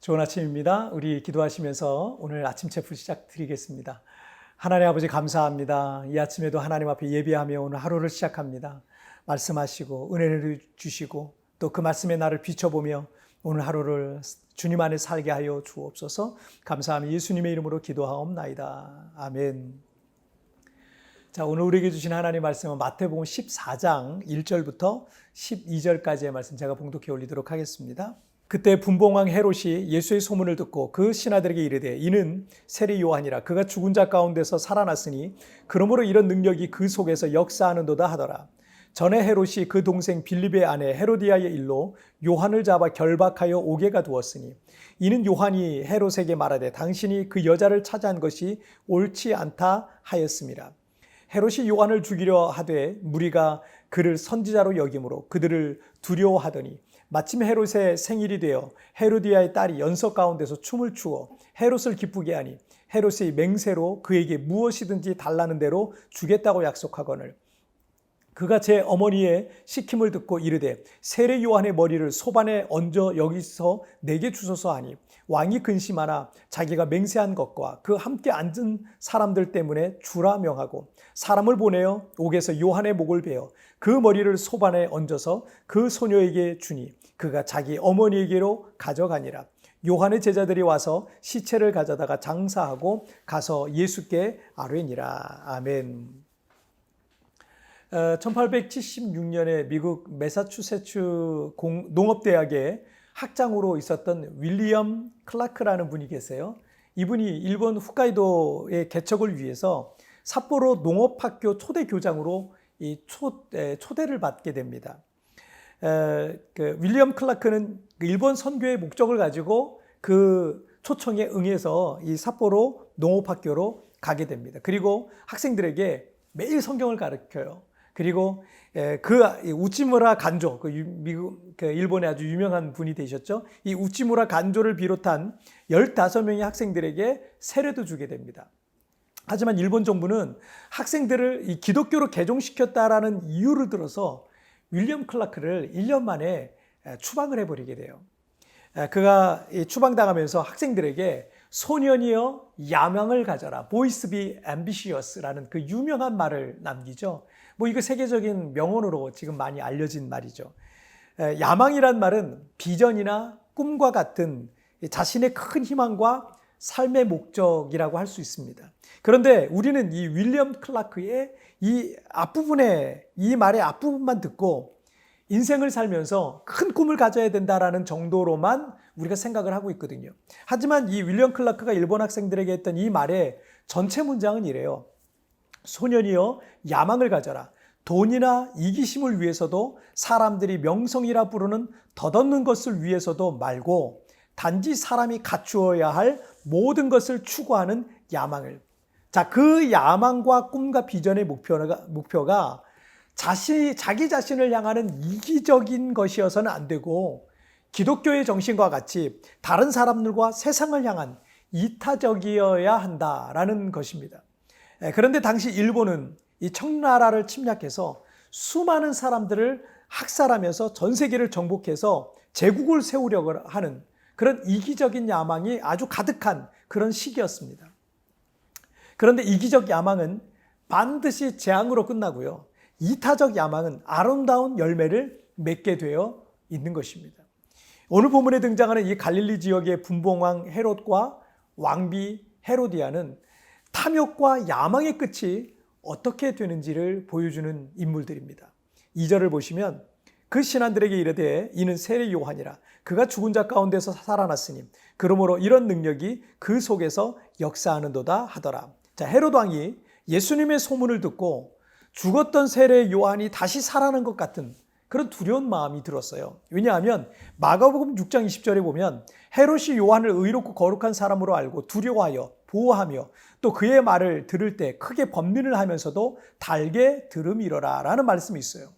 좋은 아침입니다. 우리 기도하시면서 오늘 아침 체프 시작드리겠습니다. 하나님 아버지 감사합니다. 이 아침에도 하나님 앞에 예배하며 오늘 하루를 시작합니다. 말씀하시고 은혜를 주시고 또 그 말씀에 나를 비춰보며 오늘 하루를 주님 안에 살게 하여 주옵소서. 감사하며 예수님의 이름으로 기도하옵나이다. 아멘. 자, 오늘 우리에게 주신 하나님 말씀은 마태복음 14장 1절부터 12절까지의 말씀 제가 봉독해 올리도록 하겠습니다. 그때 분봉왕 헤롯이 예수의 소문을 듣고 그 신하들에게 이르되 이는 세리 요한이라 그가 죽은 자 가운데서 살아났으니 그러므로 이런 능력이 그 속에서 역사하는도다 하더라. 전에 헤롯이 그 동생 빌립의 아내 헤로디아의 일로 요한을 잡아 결박하여 옥에 가두었으니 이는 요한이 헤롯에게 말하되 당신이 그 여자를 차지한 것이 옳지 않다 하였음이라. 헤롯이 요한을 죽이려 하되 무리가 그를 선지자로 여김으로 그들을 두려워하더니 마침 헤롯의 생일이 되어 헤로디아의 딸이 연석 가운데서 춤을 추어 헤롯을 기쁘게 하니 헤롯이 맹세로 그에게 무엇이든지 달라는 대로 주겠다고 약속하거늘 그가 제 어머니의 시킴을 듣고 이르되 세례 요한의 머리를 소반에 얹어 여기서 내게 주소서 하니 왕이 근심하나 자기가 맹세한 것과 그 함께 앉은 사람들 때문에 주라 명하고 사람을 보내어 옥에서 요한의 목을 베어 그 머리를 소반에 얹어서 그 소녀에게 주니 그가 자기 어머니에게로 가져가니라. 요한의 제자들이 와서 시체를 가져다가 장사하고 가서 예수께 아뢰니라. 아멘. 1876년에 미국 매사추세츠 농업대학에 학장으로 있었던 윌리엄 클라크라는 분이 계세요. 이분이 일본 홋카이도의 개척을 위해서 삿포로 농업학교 초대 교장으로 초대를 받게 됩니다. 윌리엄 클라크는 일본 선교의 목적을 가지고 그 초청에 응해서 이 삿포로 농업학교로 가게 됩니다. 그리고 학생들에게 매일 성경을 가르쳐요. 그리고 그 우치무라 간조, 미국, 일본의 아주 유명한 분이 되셨죠. 이 우치무라 간조를 비롯한 15명의 학생들에게 세례도 주게 됩니다. 하지만 일본 정부는 학생들을 이 기독교로 개종시켰다라는 이유를 들어서 윌리엄 클라크를 1년 만에 추방을 해버리게 돼요. 그가 추방당하면서 학생들에게 소년이여 야망을 가져라, boys be ambitious라는 그 유명한 말을 남기죠. 이거 세계적인 명언으로 지금 많이 알려진 말이죠. 야망이란 말은 비전이나 꿈과 같은 자신의 큰 희망과 삶의 목적이라고 할 수 있습니다. 그런데 우리는 이 윌리엄 클라크의 이 앞부분에, 이 말의 앞부분만 듣고 인생을 살면서 큰 꿈을 가져야 된다라는 정도로만 우리가 생각을 하고 있거든요. 하지만 이 윌리엄 클라크가 일본 학생들에게 했던 이 말의 전체 문장은 이래요. 소년이여 야망을 가져라. 돈이나 이기심을 위해서도 사람들이 명성이라 부르는 덧없는 것을 위해서도 말고 단지 사람이 갖추어야 할 모든 것을 추구하는 야망을. 자, 그 야망과 꿈과 비전의 목표가 자기 자신을 향하는 이기적인 것이어서는 안 되고 기독교의 정신과 같이 다른 사람들과 세상을 향한 이타적이어야 한다라는 것입니다. 그런데 당시 일본은 이 청나라를 침략해서 수많은 사람들을 학살하면서 전 세계를 정복해서 제국을 세우려고 하는 그런 이기적인 야망이 아주 가득한 그런 시기였습니다. 그런데 이기적 야망은 반드시 재앙으로 끝나고요. 이타적 야망은 아름다운 열매를 맺게 되어 있는 것입니다. 오늘 본문에 등장하는 이 갈릴리 지역의 분봉왕 헤롯과 왕비 헤로디아는 탐욕과 야망의 끝이 어떻게 되는지를 보여주는 인물들입니다. 2절을 보시면 그 신하들에게 이르되 이는 세례 요한이라 그가 죽은 자 가운데서 살아났으니 그러므로 이런 능력이 그 속에서 역사하는도다 하더라. 자, 헤롯 왕이 예수님의 소문을 듣고 죽었던 세례 요한이 다시 살아난 것 같은 그런 두려운 마음이 들었어요. 왜냐하면 마가복음 6장 20절에 보면 헤롯이 요한을 의롭고 거룩한 사람으로 알고 두려워하여 보호하며 또 그의 말을 들을 때 크게 번민을 하면서도 달게 들음이러라 라는 말씀이 있어요.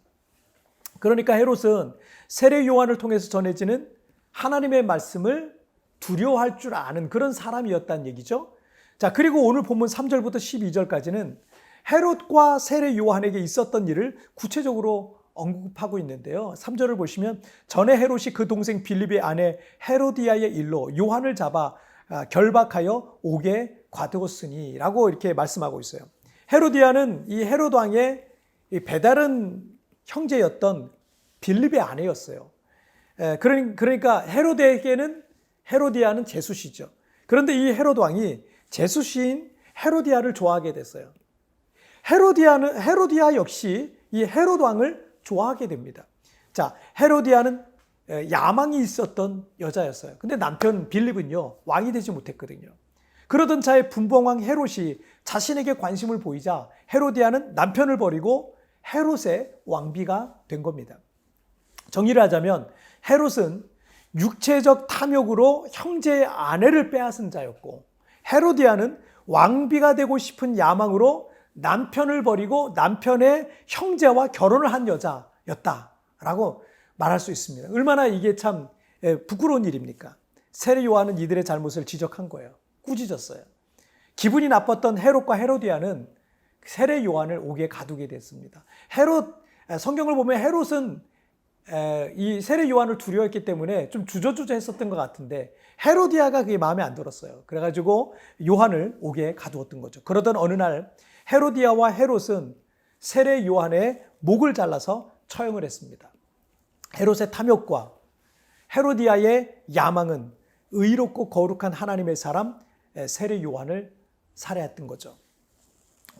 그러니까 헤롯은 세례 요한을 통해서 전해지는 하나님의 말씀을 두려워할 줄 아는 그런 사람이었다는 얘기죠. 자, 그리고 오늘 본문 3절부터 12절까지는 헤롯과 세례 요한에게 있었던 일을 구체적으로 언급하고 있는데요. 3절을 보시면 전에 헤롯이 그 동생 빌립의 아내 헤로디아의 일로 요한을 잡아 결박하여 옥에 가두었으니 라고 이렇게 말씀하고 있어요. 헤로디아는 이 헤롯 왕의 배다른 형제였던 빌립의 아내였어요. 그러니까 헤로데에게는 헤로디아는 제수시죠. 그런데 이 헤롯 왕이 제수시인 헤로디아를 좋아하게 됐어요. 헤로디아 역시 이 헤롯 왕을 좋아하게 됩니다. 자, 헤로디아는 야망이 있었던 여자였어요. 근데 남편 빌립은요, 왕이 되지 못했거든요. 그러던 차에 분봉왕 헤롯이 자신에게 관심을 보이자 헤로디아는 남편을 버리고 헤롯의 왕비가 된 겁니다. 정리를 하자면 헤롯은 육체적 탐욕으로 형제의 아내를 빼앗은 자였고, 헤로디아는 왕비가 되고 싶은 야망으로 남편을 버리고 남편의 형제와 결혼을 한 여자였다라고 말할 수 있습니다. 얼마나 이게 참 부끄러운 일입니까? 세례 요한은 이들의 잘못을 지적한 거예요. 꾸짖었어요. 기분이 나빴던 헤롯과 헤로디아는 세례 요한을 옥에 가두게 됐습니다. 성경을 보면 헤롯은 이 세례 요한을 두려워했기 때문에 좀 주저주저했었던 것 같은데 헤로디아가 그게 마음에 안 들었어요. 그래가지고 요한을 옥에 가두었던 거죠. 그러던 어느 날 헤로디아와 헤롯은 세례 요한의 목을 잘라서 처형을 했습니다. 헤롯의 탐욕과 헤로디아의 야망은 의롭고 거룩한 하나님의 사람 세례 요한을 살해했던 거죠.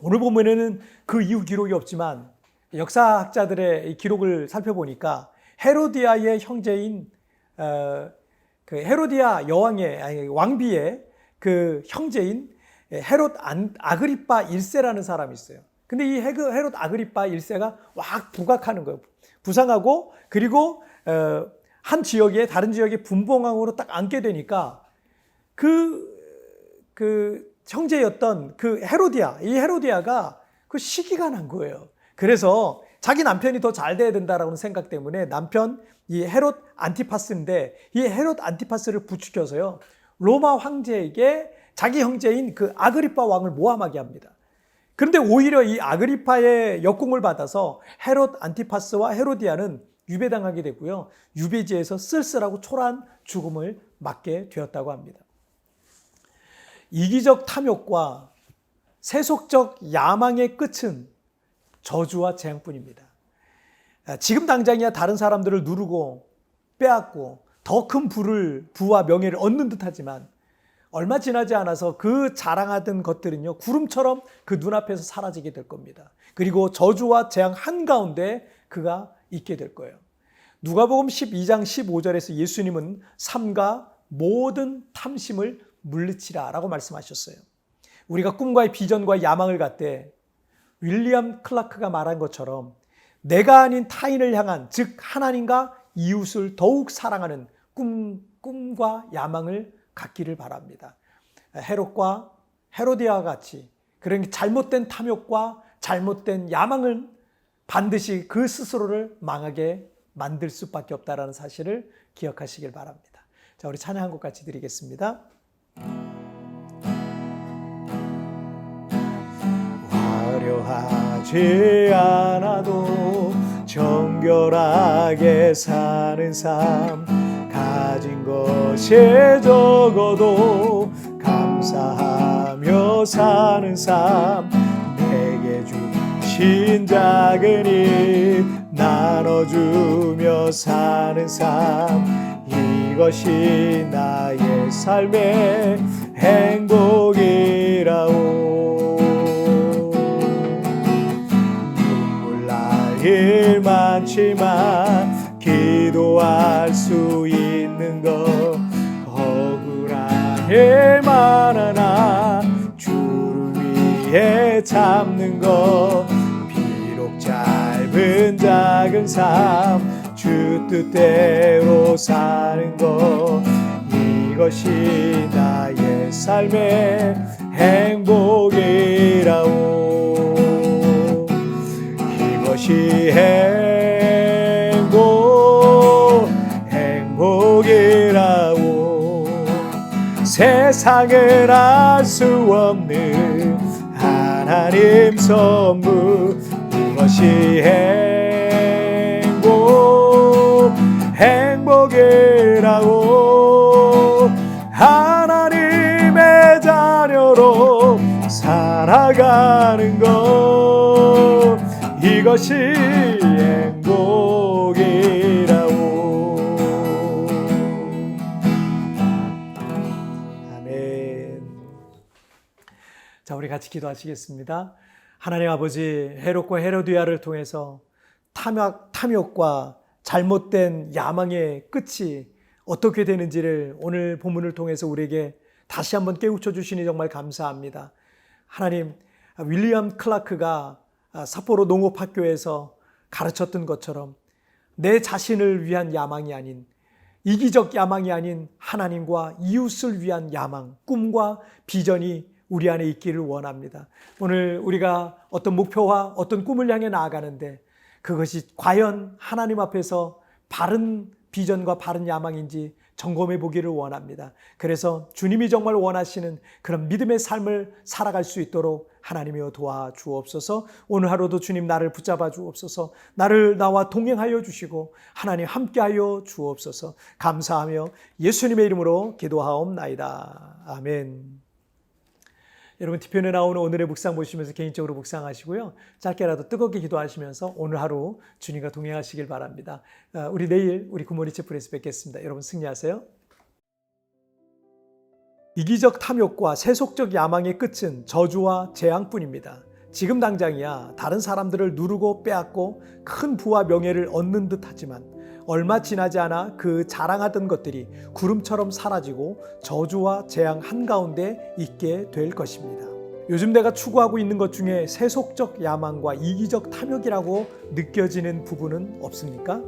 오늘 본문에는 그 이후 기록이 없지만 역사학자들의 기록을 살펴보니까 헤로디아의 형제인 그 헤로디아 여왕의 왕비의 그 형제인 헤롯 아그리파 1세라는 사람이 있어요. 근데 이 헤롯 아그리파 1세가 막 부각하는 거예요. 부상하고 그리고 한 지역에 다른 지역에 분봉왕으로 딱 앉게 되니까 그 형제였던 그 이 헤로디아가 그 시기가 난 거예요. 그래서 자기 남편이 더 잘 돼야 된다라는 생각 때문에 남편 이 헤롯 안티파스인데 이 헤롯 안티파스를 부추겨서요 로마 황제에게 자기 형제인 그 아그리파 왕을 모함하게 합니다. 그런데 오히려 이 아그리파의 역공을 받아서 헤롯 안티파스와 헤로디아는 유배당하게 되고요. 유배지에서 쓸쓸하고 초라한 죽음을 맞게 되었다고 합니다. 이기적 탐욕과 세속적 야망의 끝은 저주와 재앙뿐입니다. 지금 당장이야 다른 사람들을 누르고 빼앗고 더 큰 부와 명예를 얻는 듯하지만 얼마 지나지 않아서 그 자랑하던 것들은요 구름처럼 그 눈앞에서 사라지게 될 겁니다. 그리고 저주와 재앙 한가운데 그가 있게 될 거예요. 누가복음 12장 15절에서 예수님은 삼가 모든 탐심을 물리치라 라고 말씀하셨어요. 우리가 꿈과 비전과 야망을 갖되 윌리엄 클라크가 말한 것처럼 내가 아닌 타인을 향한 즉 하나님과 이웃을 더욱 사랑하는 꿈과 야망을 갖기를 바랍니다. 헤롯과 헤로디아와 같이 그런 잘못된 탐욕과 잘못된 야망은 반드시 그 스스로를 망하게 만들 수밖에 없다는 사실을 기억하시길 바랍니다. 자, 우리 찬양 한 곡 같이 드리겠습니다. 화려하지 않아도 정결하게 사는 삶 가진 것이 적어도 감사하며 사는 삶 내게 주신 작은 일 나눠주며 사는 삶 이것이 나의 삶의 행복이라오. 눈물 날 일 많지만 기도할 수 있는 것 억울한 일만 하나 주를 위해 참는 것 비록 짧은 작은 삶 주 뜻대로 사는 것 이것이 나의 삶의 행복이라오. 이것이 행복이라오. 세상을 알 수 없는 하나님 선물 이것이 행복이라고. 하나님의 자녀로 살아가는 것, 이것이 행복이라고. 아멘. 자, 우리 같이 기도하시겠습니다. 하나님 아버지, 헤롯과 헤로디아를 통해서 탐욕과 잘못된 야망의 끝이 어떻게 되는지를 오늘 본문을 통해서 우리에게 다시 한번 깨우쳐 주시니 정말 감사합니다. 하나님, 윌리엄 클라크가 삿포로 농업학교에서 가르쳤던 것처럼 내 자신을 위한 야망이 아닌, 이기적 야망이 아닌 하나님과 이웃을 위한 야망, 꿈과 비전이 우리 안에 있기를 원합니다. 오늘 우리가 어떤 목표와 어떤 꿈을 향해 나아가는데 그것이 과연 하나님 앞에서 바른 비전과 바른 야망인지 점검해 보기를 원합니다. 그래서 주님이 정말 원하시는 그런 믿음의 삶을 살아갈 수 있도록 하나님이여 도와주옵소서. 오늘 하루도 주님 나를 붙잡아 주옵소서. 나와 동행하여 주시고 하나님 함께하여 주옵소서. 감사하며 예수님의 이름으로 기도하옵나이다. 아멘. 여러분, 뒤편에 나오는 오늘의 묵상 보시면서 개인적으로 묵상하시고요. 짧게라도 뜨겁게 기도하시면서 오늘 하루 주님과 동행하시길 바랍니다. 우리 내일 우리 굿모닝 채플에서 뵙겠습니다. 여러분 승리하세요. 이기적 탐욕과 세속적 야망의 끝은 저주와 재앙뿐입니다. 지금 당장이야 다른 사람들을 누르고 빼앗고 큰 부와 명예를 얻는 듯 하지만 얼마 지나지 않아 그 자랑하던 것들이 구름처럼 사라지고 저주와 재앙 한가운데 있게 될 것입니다. 요즘 내가 추구하고 있는 것 중에 세속적 야망과 이기적 탐욕이라고 느껴지는 부분은 없습니까?